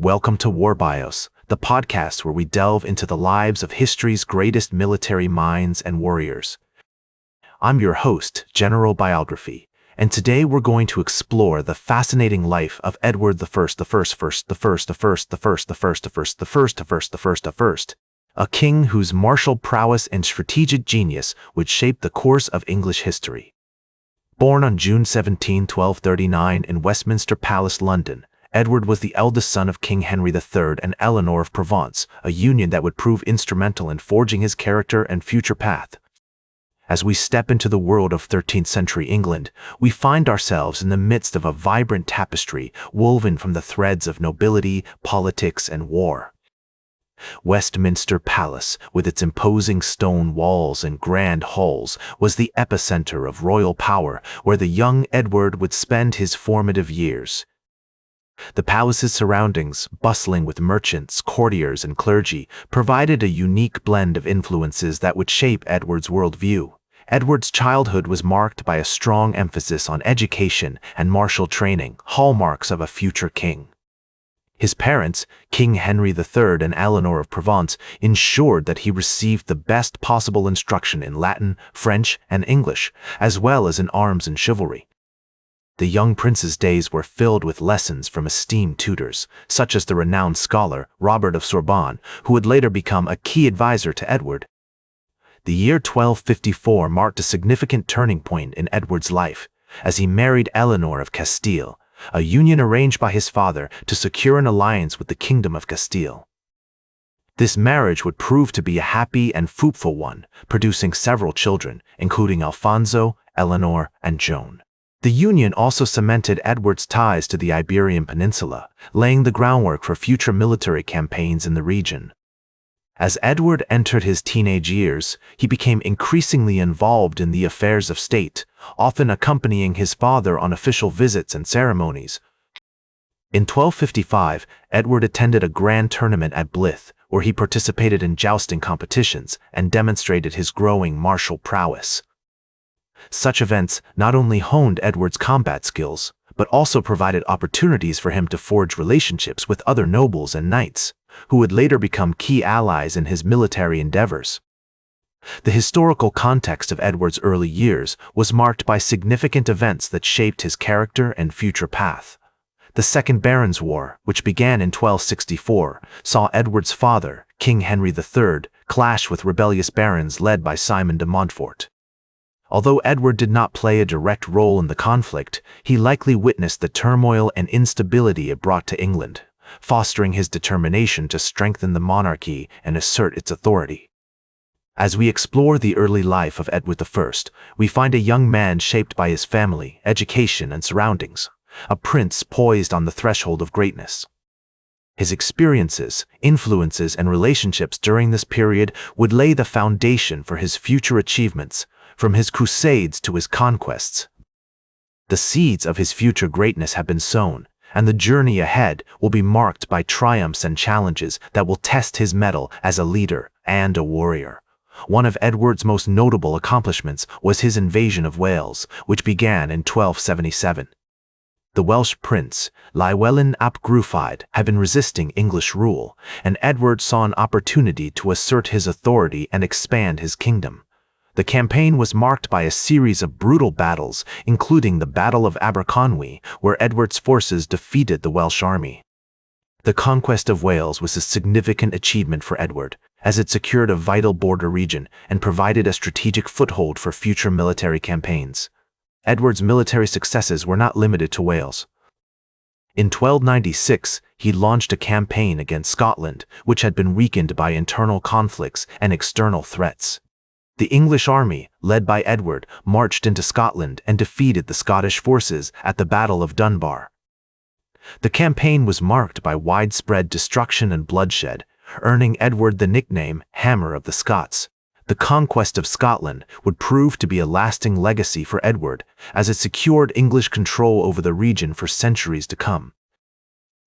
Welcome to War Bios, the podcast where we delve into the lives of history's greatest military minds and warriors. I'm your host, General Biography, and today we're going to explore the fascinating life of Edward I, a king whose martial prowess and strategic genius would shape the course of English history. Born on June 17, 1239 in Westminster Palace, London, Edward was the eldest son of King Henry III and Eleanor of Provence, a union that would prove instrumental in forging his character and future path. As we step into the world of 13th century England, we find ourselves in the midst of a vibrant tapestry woven from the threads of nobility, politics, and war. Westminster Palace, with its imposing stone walls and grand halls, was the epicenter of royal power where the young Edward would spend his formative years. The palace's surroundings, bustling with merchants, courtiers, and clergy, provided a unique blend of influences that would shape Edward's worldview. Edward's childhood was marked by a strong emphasis on education and martial training, hallmarks of a future king. His parents, King Henry III and Eleanor of Provence, ensured that he received the best possible instruction in Latin, French, and English, as well as in arms and chivalry. The young prince's days were filled with lessons from esteemed tutors, such as the renowned scholar Robert of Sorbonne, who would later become a key advisor to Edward. The year 1254 marked a significant turning point in Edward's life, as he married Eleanor of Castile, a union arranged by his father to secure an alliance with the Kingdom of Castile. This marriage would prove to be a happy and fruitful one, producing several children, including Alfonso, Eleanor, and Joan. The union also cemented Edward's ties to the Iberian Peninsula, laying the groundwork for future military campaigns in the region. As Edward entered his teenage years, he became increasingly involved in the affairs of state, often accompanying his father on official visits and ceremonies. In 1255, Edward attended a grand tournament at Blyth, where he participated in jousting competitions and demonstrated his growing martial prowess. Such events not only honed Edward's combat skills, but also provided opportunities for him to forge relationships with other nobles and knights, who would later become key allies in his military endeavors. The historical context of Edward's early years was marked by significant events that shaped his character and future path. The Second Barons' War, which began in 1264, saw Edward's father, King Henry III, clash with rebellious barons led by Simon de Montfort. Although Edward did not play a direct role in the conflict, he likely witnessed the turmoil and instability it brought to England, fostering his determination to strengthen the monarchy and assert its authority. As we explore the early life of Edward I, we find a young man shaped by his family, education, and surroundings, a prince poised on the threshold of greatness. His experiences, influences, and relationships during this period would lay the foundation for his future achievements, from his crusades to his conquests. The seeds of his future greatness have been sown, and the journey ahead will be marked by triumphs and challenges that will test his mettle as a leader and a warrior. One of Edward's most notable accomplishments was his invasion of Wales, which began in 1277. The Welsh prince, Llywelyn ap Gruffudd, had been resisting English rule, and Edward saw an opportunity to assert his authority and expand his kingdom. The campaign was marked by a series of brutal battles, including the Battle of Aberconwy, where Edward's forces defeated the Welsh army. The conquest of Wales was a significant achievement for Edward, as it secured a vital border region and provided a strategic foothold for future military campaigns. Edward's military successes were not limited to Wales. In 1296, he launched a campaign against Scotland, which had been weakened by internal conflicts and external threats. The English army, led by Edward, marched into Scotland and defeated the Scottish forces at the Battle of Dunbar. The campaign was marked by widespread destruction and bloodshed, earning Edward the nickname Hammer of the Scots. The conquest of Scotland would prove to be a lasting legacy for Edward, as it secured English control over the region for centuries to come.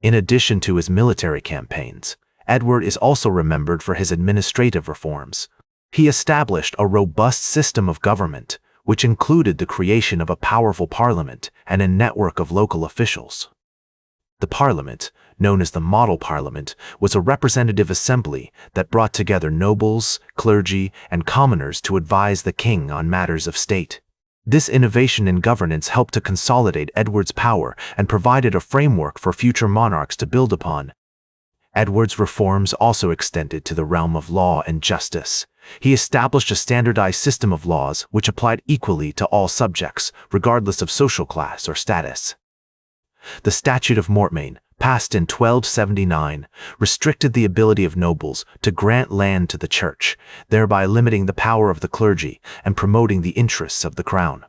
In addition to his military campaigns, Edward is also remembered for his administrative reforms. He established a robust system of government, which included the creation of a powerful parliament and a network of local officials. The Parliament, known as the Model Parliament, was a representative assembly that brought together nobles, clergy, and commoners to advise the king on matters of state. This innovation in governance helped to consolidate Edward's power and provided a framework for future monarchs to build upon. Edward's reforms also extended to the realm of law and justice. He established a standardized system of laws which applied equally to all subjects, regardless of social class or status. The Statute of Mortmain, passed in 1279, restricted the ability of nobles to grant land to the church, thereby limiting the power of the clergy and promoting the interests of the crown.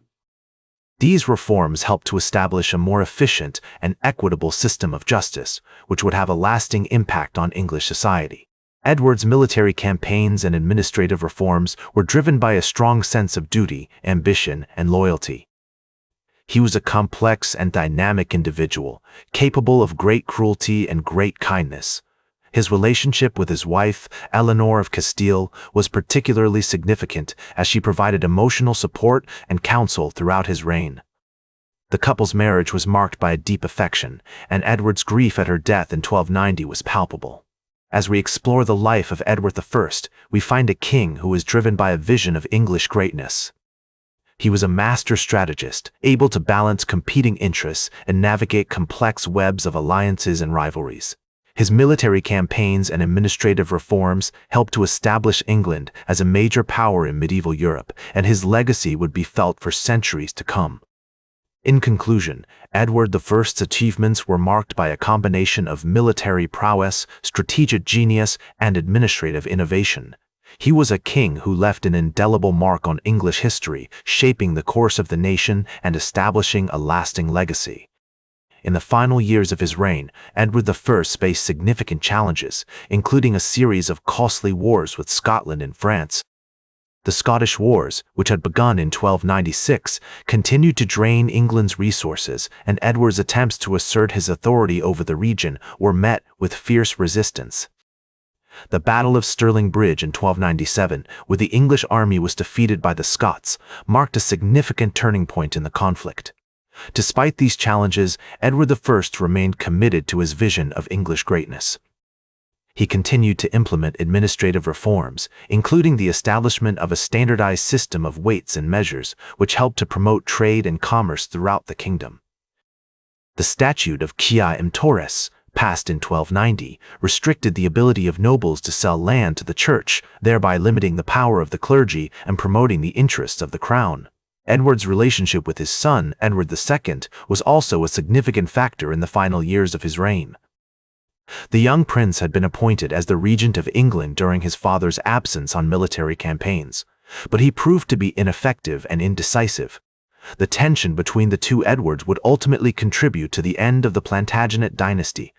These reforms helped to establish a more efficient and equitable system of justice, which would have a lasting impact on English society. Edward's military campaigns and administrative reforms were driven by a strong sense of duty, ambition, and loyalty. He was a complex and dynamic individual, capable of great cruelty and great kindness. His relationship with his wife, Eleanor of Castile, was particularly significant as she provided emotional support and counsel throughout his reign. The couple's marriage was marked by a deep affection, and Edward's grief at her death in 1290 was palpable. As we explore the life of Edward I, we find a king who was driven by a vision of English greatness. He was a master strategist, able to balance competing interests and navigate complex webs of alliances and rivalries. His military campaigns and administrative reforms helped to establish England as a major power in medieval Europe, and his legacy would be felt for centuries to come. In conclusion, Edward I's achievements were marked by a combination of military prowess, strategic genius, and administrative innovation. He was a king who left an indelible mark on English history, shaping the course of the nation and establishing a lasting legacy. In the final years of his reign, Edward I faced significant challenges, including a series of costly wars with Scotland and France. The Scottish Wars, which had begun in 1296, continued to drain England's resources, and Edward's attempts to assert his authority over the region were met with fierce resistance. The Battle of Stirling Bridge in 1297, where the English army was defeated by the Scots, marked a significant turning point in the conflict. Despite these challenges, Edward I remained committed to his vision of English greatness. He continued to implement administrative reforms, including the establishment of a standardized system of weights and measures, which helped to promote trade and commerce throughout the kingdom. The Statute of Quia Emptores, passed in 1290, restricted the ability of nobles to sell land to the church, thereby limiting the power of the clergy and promoting the interests of the crown. Edward's relationship with his son, Edward II, was also a significant factor in the final years of his reign. The young prince had been appointed as the regent of England during his father's absence on military campaigns, but he proved to be ineffective and indecisive. The tension between the two Edwards would ultimately contribute to the end of the Plantagenet dynasty.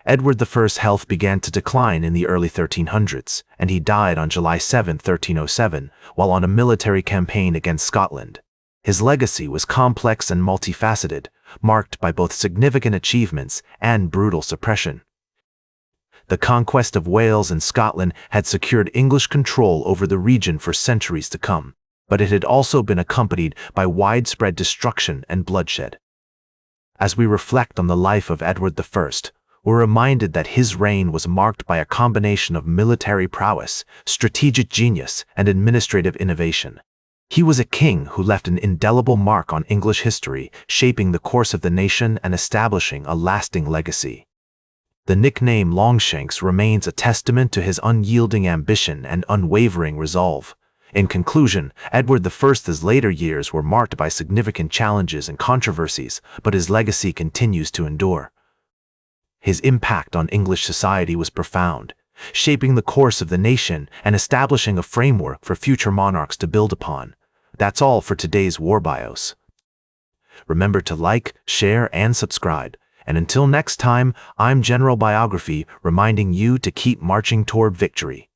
Edward I's health began to decline in the early 1300s, and he died on July 7, 1307, while on a military campaign against Scotland. His legacy was complex and multifaceted, marked by both significant achievements and brutal suppression. The conquest of Wales and Scotland had secured English control over the region for centuries to come, but it had also been accompanied by widespread destruction and bloodshed. As we reflect on the life of Edward I, we're reminded that his reign was marked by a combination of military prowess, strategic genius, and administrative innovation. He was a king who left an indelible mark on English history, shaping the course of the nation and establishing a lasting legacy. The nickname Longshanks remains a testament to his unyielding ambition and unwavering resolve. In conclusion, Edward I's later years were marked by significant challenges and controversies, but his legacy continues to endure. His impact on English society was profound, shaping the course of the nation and establishing a framework for future monarchs to build upon. That's all for today's War Bios. Remember to like, share, and subscribe. And until next time, I'm General Biography, reminding you to keep marching toward victory.